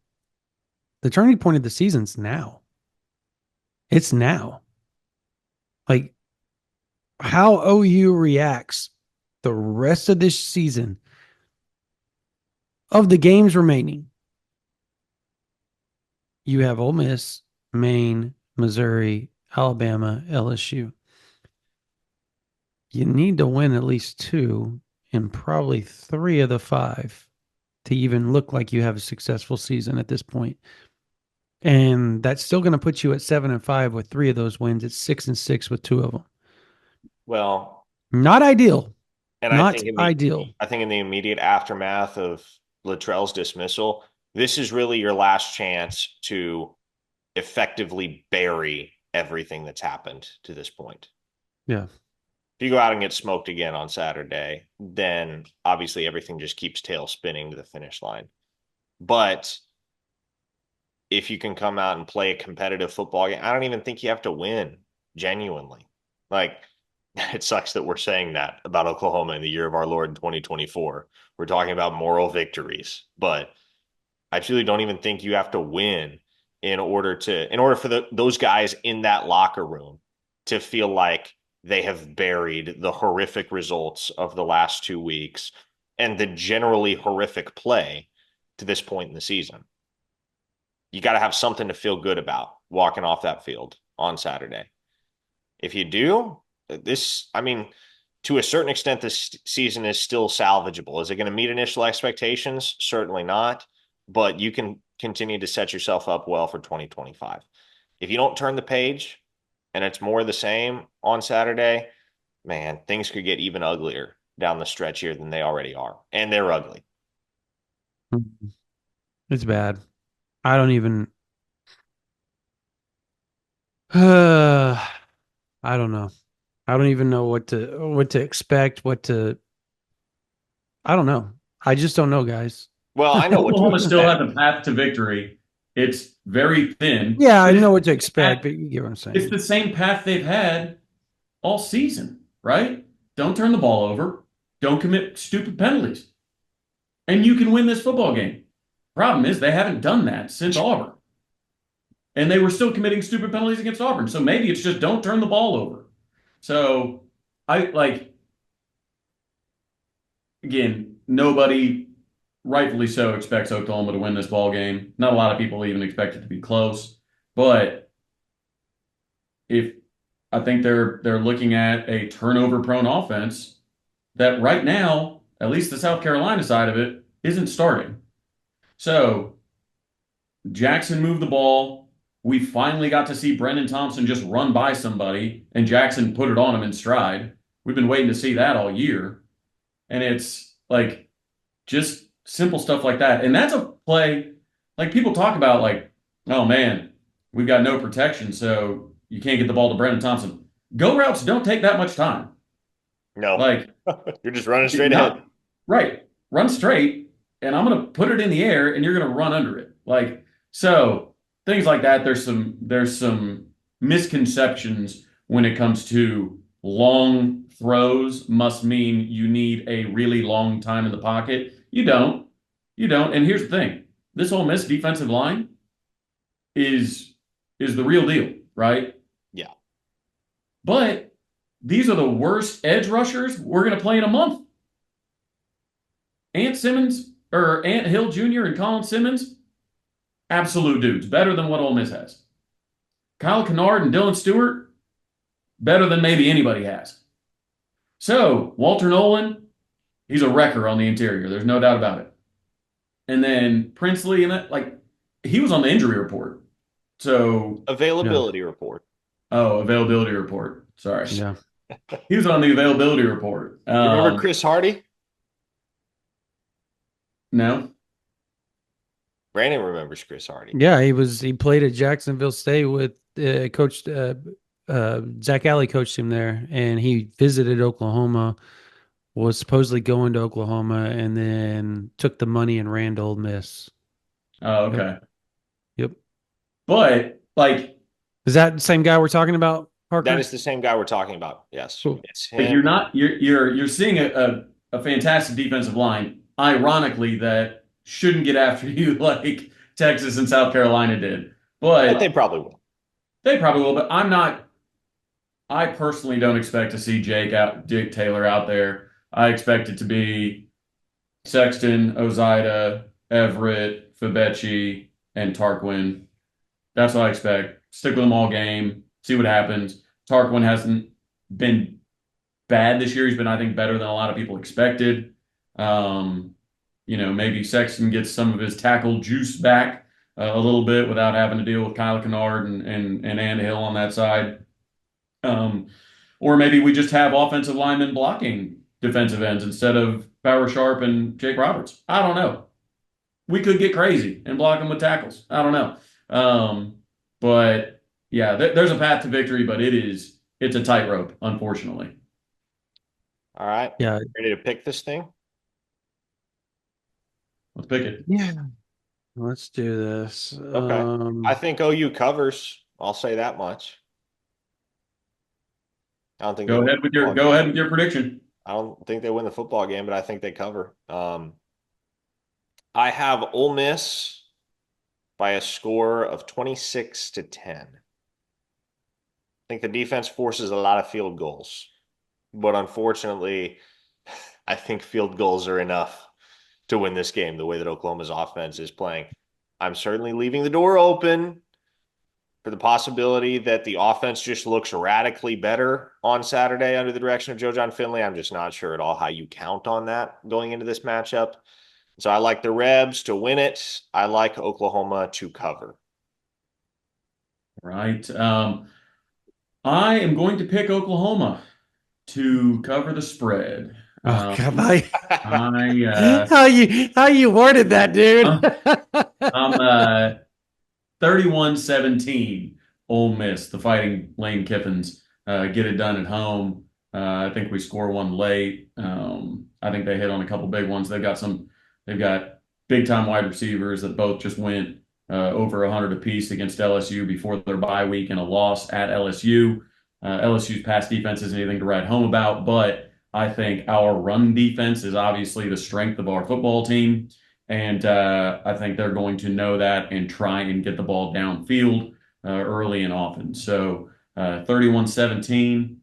The turning point of the season's now. It's now. Like how OU reacts the rest of this season of the games remaining. You have Ole Miss, Maine, Missouri, Alabama, LSU. You need to win at least two and probably three of the five to even look like you have a successful season at this point. And that's still going to put you at 7-5 with three of those wins. It's 6-6 with two of them. Well, Not ideal. and Not ideal. I think in the immediate aftermath of Luttrell's dismissal, this is really your last chance to effectively bury everything that's happened to this point. Yeah. If you go out and get smoked again on Saturday, then obviously everything just keeps tail spinning to the finish line. But if you can come out and play a competitive football game, I don't even think you have to win genuinely. Like, it sucks that we're saying that about Oklahoma in the year of our Lord in 2024. We're talking about moral victories, but I truly don't even think you have to win in order for those guys in that locker room to feel like they have buried the horrific results of the last 2 weeks and the generally horrific play to this point in the season. You got to have something to feel good about walking off that field on Saturday. If you do, I mean, to a certain extent, this season is still salvageable. Is it going to meet initial expectations? Certainly not. But you can continue to set yourself up well for 2025. If you don't turn the page and it's more of the same on Saturday, man, things could get even uglier down the stretch here than they already are. And they're ugly. It's bad. I don't even I don't know. I don't even know what to expect, I don't know. I just don't know, guys. Well, I know what to Oklahoma still has expect. a path to victory. It's very thin, Yeah, I but know what to expect, but you get what I'm it's saying. the same path they've had all season, right? Don't turn the ball over. Don't commit stupid penalties. And you can win this football game. Problem is, they haven't done that since Auburn. And they were still committing stupid penalties against Auburn. So maybe it's just don't turn the ball over. So I like, again, nobody, rightfully so, expects Oklahoma to win this ball game. Not a lot of people even expect it to be close. But if I think they're looking at a turnover prone offense that right now, at least the South Carolina side of it, isn't starting. So Jackson moved the ball. We finally got to see Brendan Thompson just run by somebody, and Jackson put it on him in stride. We've been waiting to see that all year. And it's like just simple stuff like that. And that's a play, like people talk about, like, oh man, we've got no protection, so you can't get the ball to Brendan Thompson. Go routes don't take that much time. No, Like, you're just running straight ahead. not right. Run straight, and I'm gonna put it in the air, and you're gonna run under it. Like so, things like that. There's some misconceptions when it comes to long throws. Must mean you need a really long time in the pocket. You don't. You don't. And here's the thing: this Ole Miss defensive line is is the real deal, right? Yeah. But these are the worst edge rushers we're going to play in a month. Ant Simmons or Ant Hill Jr. and Colin Simmons, absolute dudes, better than what Ole Miss has. Kyle Kennard and Dylan Stewart, better than maybe anybody has. So Walter Nolan, he's a wrecker on the interior. There's no doubt about it. And then Princely and that, like, he was on the injury report. So, Yeah, Availability report. oh, availability report. Sorry, yeah, he was on the availability report. You remember Chris Hardy? No, Brandon remembers Chris Hardy. yeah. He played at Jacksonville State with coached Zach Alley coached him there, and he visited Oklahoma. Was supposedly going to Oklahoma, and then took the money and ran to Ole Miss. oh, Yep, okay. yep. But like, Is that the same guy we're talking about, That Parker? is the same guy we're talking about. Yes, Cool. it's But him. you're seeing a fantastic defensive line, ironically, that shouldn't get after you like Texas and South Carolina did. But they But probably will. they probably will. But I personally don't expect to see Jake Taylor out there. I expect it to be Sexton, Ozida, Everett, Fabechi, and Tarquin. That's what I expect. Stick with them all game. See what happens. Tarquin hasn't been bad this year. He's been, I think, better than a lot of people expected. Um, maybe Sexton gets some of his tackle juice back a little bit without having to deal with Kyle Kennard and Ann Hill on that side. Um, or maybe we just have offensive linemen blocking defensive ends instead of Power Sharp and Jake Roberts. I don't know. We could get crazy and block them with tackles. I don't know. But yeah, there's a path to victory, but it's a tightrope, unfortunately. All right. Yeah, Ready to pick this thing? Let's pick it. yeah. Let's do this. Okay. I think OU covers. I'll say that much. I don't think they win the football Go game. ahead with your prediction. I don't think they win the football game, but I think they cover. I have Ole Miss by a score of 26-10. I think the defense forces a lot of field goals, but unfortunately, I think field goals are enough to win this game the way that Oklahoma's offense is playing. I'm certainly leaving the door open for the possibility that the offense just looks radically better on Saturday under the direction of Joe John Finley. I'm just not sure at all how you count on that going into this matchup. So I like the Rebs to win it. I like Oklahoma to cover. Right. I am going to pick Oklahoma to cover the spread. Oh Um, God, I how you worded that, dude? I'm I'm 31-17 Ole Miss, the Fighting Lane Kiffins, get it done at home. I think we score one late. I think they hit on a couple big ones. They've got big time wide receivers that both just went over 100 apiece against LSU before their bye week and a loss at LSU. LSU's pass defense isn't anything to write home about, but I think our run defense is obviously the strength of our football team. And I think they're going to know that and try and get the ball downfield early and often. So 31-17.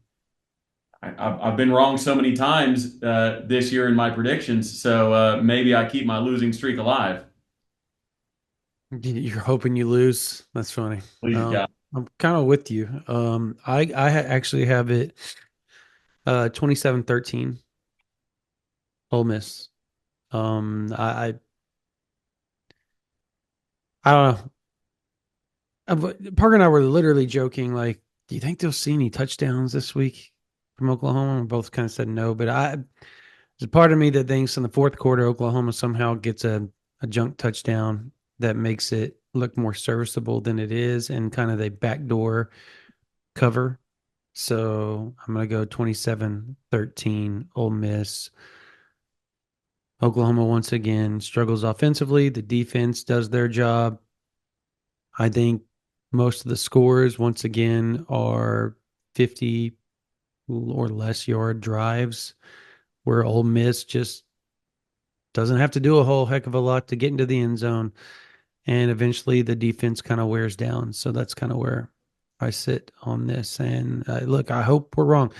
I've been wrong so many times this year in my predictions. So maybe I keep my losing streak alive. You're hoping you lose. That's funny. Please, God. I'm kind of with you. Actually have it 27-13 Ole Miss. I don't know. Parker and I were literally joking, like, do you think they'll see any touchdowns this week from Oklahoma? We both kind of said no, but there's a part of me that thinks in the fourth quarter, Oklahoma somehow gets a junk touchdown that makes it look more serviceable than it is, and kind of they backdoor cover. So I'm going to go 27-13 Ole Miss. Oklahoma once again struggles offensively. The defense does their job. I think most of the scores, once again, are 50 or less yard drives where Ole Miss just doesn't have to do a whole heck of a lot to get into the end zone. And eventually the defense kind of wears down. So that's kind of where I sit on this. And look, I hope we're wrong.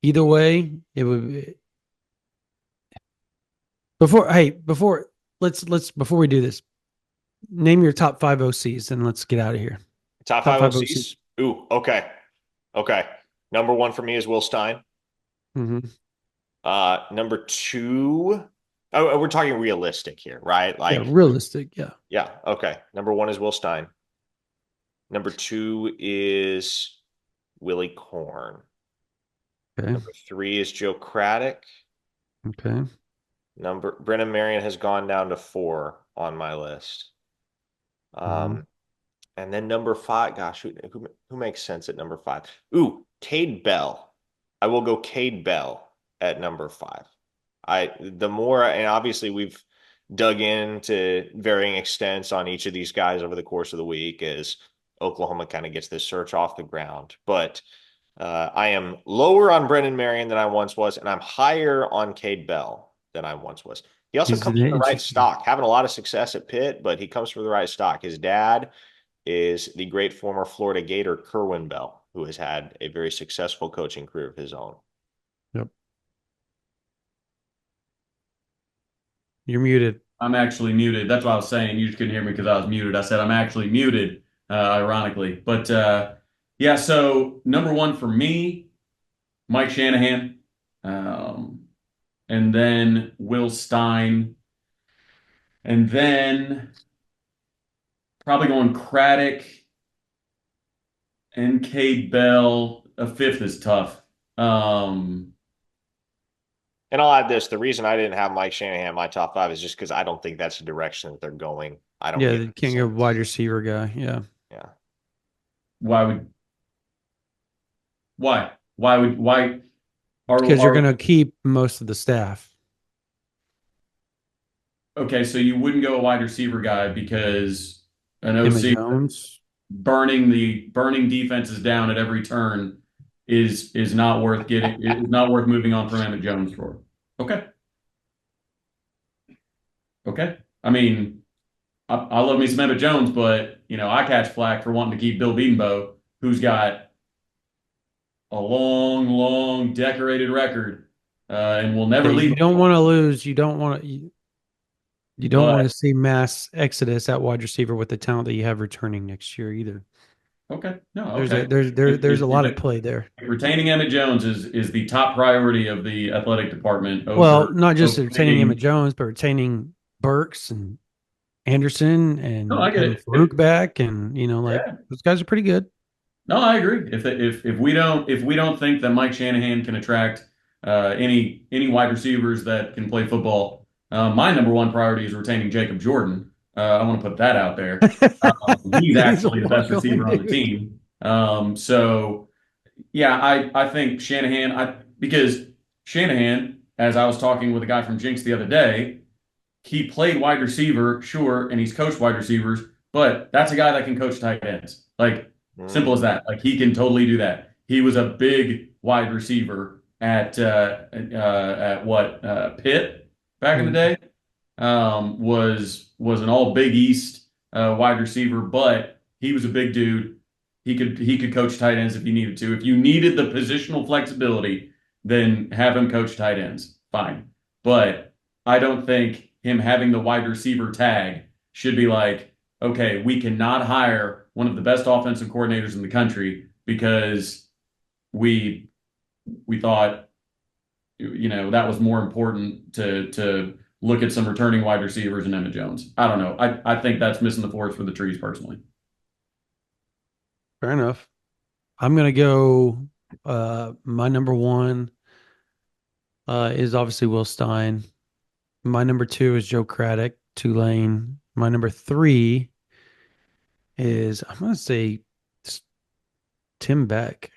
Either way, it would before before we do this, name your top five OCs and let's get out of here. Top Top five five OCs. OCs? Ooh, okay. Okay. Number one for me is Will Stein. Mm-hmm. Number two, we're talking realistic here, right? Yeah, Like, realistic. Yeah. yeah, okay. Number one is Will Stein. Number two is Willie Korn. Okay. Number three is Joe Craddock. Okay. Brennan Marion has gone down to four on my list. Mm-hmm. And then number five, gosh, who makes sense at number five? Ooh, Cade Bell. I will go Cade Bell at number five. The more, and obviously we've dug into varying extents on each of these guys over the course of the week as Oklahoma kind of gets this search off the ground. But I am lower on Brennan Marion than I once was, and I'm higher on Cade Bell than I once was. He also He's comes an from the right interesting. stock, having a lot of success at Pitt, but he comes from the right stock. His dad is the great former Florida Gator Kerwin Bell, who has had a very successful coaching career of his own. Yep. You're muted. I'm actually muted. That's what I was saying. You just couldn't hear me because I was muted. I said I'm actually muted, ironically. But yeah, so number one for me, Mike Shanahan, and then Will Stein, and then probably going Craddock and Cade Bell. A fifth is tough. Um, And I'll add this. The reason I didn't have Mike Shanahan in my top five is just because I don't think that's the direction that they're going. I don't Yeah, get they the can't get a wide sense. receiver guy. Yeah. Yeah. why would why Because you're are going to keep most of the staff. okay? So you wouldn't go a wide receiver guy because an Emmett OC Jones. burning defenses down at every turn is not worth getting. Is not worth moving on from Emmett Jones for. Okay, okay. I mean, I love me some Emmett Jones, but I catch flack for wanting to keep Bill Bedenbaugh, who's got a long, long decorated record, and will never Yeah, leave. you don't want to lose. You don't want to. You don't want But to see mass exodus at wide receiver with the talent that you have returning next year either. okay, no, There's a okay. there's there If, there's a if, lot if at it, play there. retaining Emmett Jones is the top priority of the athletic department Well, over not just retaining Emmett getting. Jones, but retaining Burks and Anderson No, I and get having it. If, Farouk back, and like yeah, those guys are pretty good. no, I agree. If we don't think that Mike Shanahan can attract any wide receivers that can play football, my number one priority is retaining Jacob Jordan. I want to put that out there. He's He's a actually the best walk-on receiver on the dude. team. So yeah, I think Shanahan. Because Shanahan, as I was talking with a guy from Jinx the other day, he played wide receiver, sure, and he's coached wide receivers, but that's a guy that can coach tight ends. Like, simple as Mm, that. Like, he can totally do that. He was a big wide receiver at what Pitt back in the Mm. day. Was an all Big East wide receiver, but he was a big dude. He could coach tight ends if he needed to. If you needed the positional flexibility, then have him coach tight ends. Fine. But I don't think him having the wide receiver tag should be like, okay, we cannot hire one of the best offensive coordinators in the country because we we thought that was more important to look at some returning wide receivers and Emmett Jones. I don't know. I think that's missing the forest for the trees personally. Fair enough. I'm gonna go. My number one is obviously Will Stein. My number two is Joe Craddock, Tulane. My number three is I'm gonna say Tim Beck.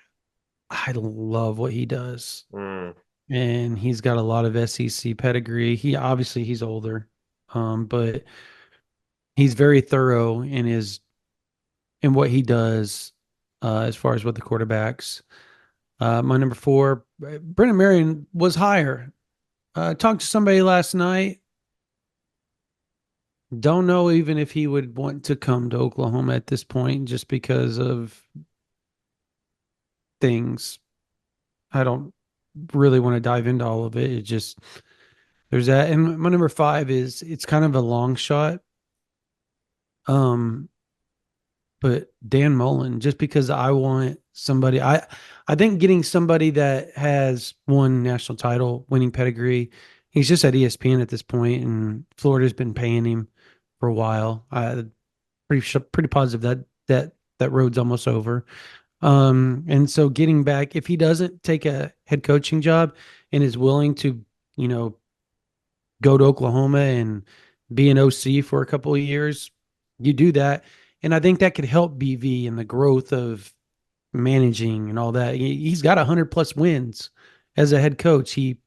I love what he does, mm, and he's got a lot of SEC pedigree. He's older, but he's very thorough in what he does as far as with the quarterbacks. My number four, Brennan Marion was higher. Talked to somebody last night. Don't know even if he would want to come to Oklahoma at this point just because of things. I don't really want to dive into all of it. It just there's that. And my number five is it's kind of a long shot. Um, but Dan Mullen, just because I want somebody, I think getting somebody that has won national title, winning pedigree, he's just at ESPN at this point, and Florida's been paying him for a while. Pretty positive that road's almost over. And so getting back, if he doesn't take a head coaching job and is willing to, you know, go to Oklahoma and be an OC for a couple of years, you do that. And I think that could help BV in the growth of managing and all that. He's got 100+ wins as a head coach. He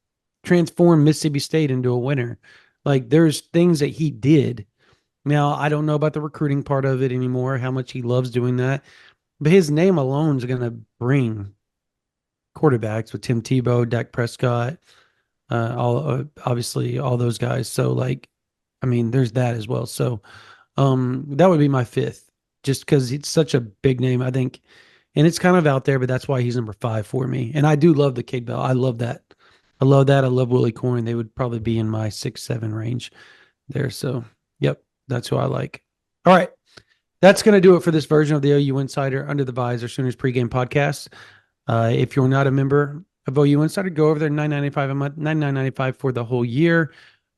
transformed Mississippi State into a winner. Like there's things that he did. Now, I don't know about the recruiting part of it anymore, how much he loves doing that, but his name alone is going to bring quarterbacks with Tim Tebow, Dak Prescott, all obviously all those guys. So like, I mean, there's that as well. So that would be my fifth, just because it's such a big name, I think, and it's kind of out there, but that's why he's number five for me. And I do love the Cade Bell. I love that. I love that. I love Willie Coyne. They would probably be in my 6, 7 range there. So, yep, that's who I like. All right. That's going to do it for this version of the OU Insider Under the Visor Sooners pregame podcast. If you're not a member of OU Insider, go over there, $9.95 a month, $99.95 for the whole year,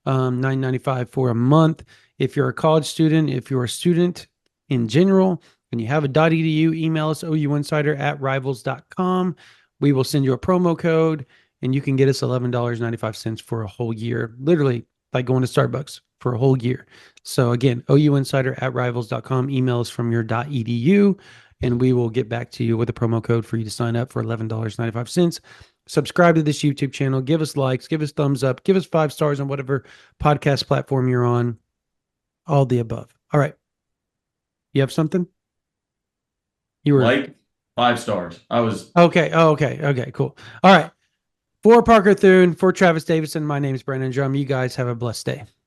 $9.95 for a month. If you're a college student, if you're a student in general, and you have a .edu, email us ouinsider@rivals.com. We will send you a promo code, and you can get us $11.95 for a whole year. Literally, like going to Starbucks for a whole year. So again, ouinsider@rivals.com. Email us from your .edu, and we will get back to you with a promo code for you to sign up for $11.95. Subscribe to this YouTube channel. Give us likes. Give us thumbs up. Give us 5 stars on whatever podcast platform you're on. All the above. All right. You have something? You were Like 5 stars. I was okay. Oh, okay. Okay. Cool. All right. For Parker Thune, for Travis Davison, my name is Brandon Drum. You guys have a blessed day.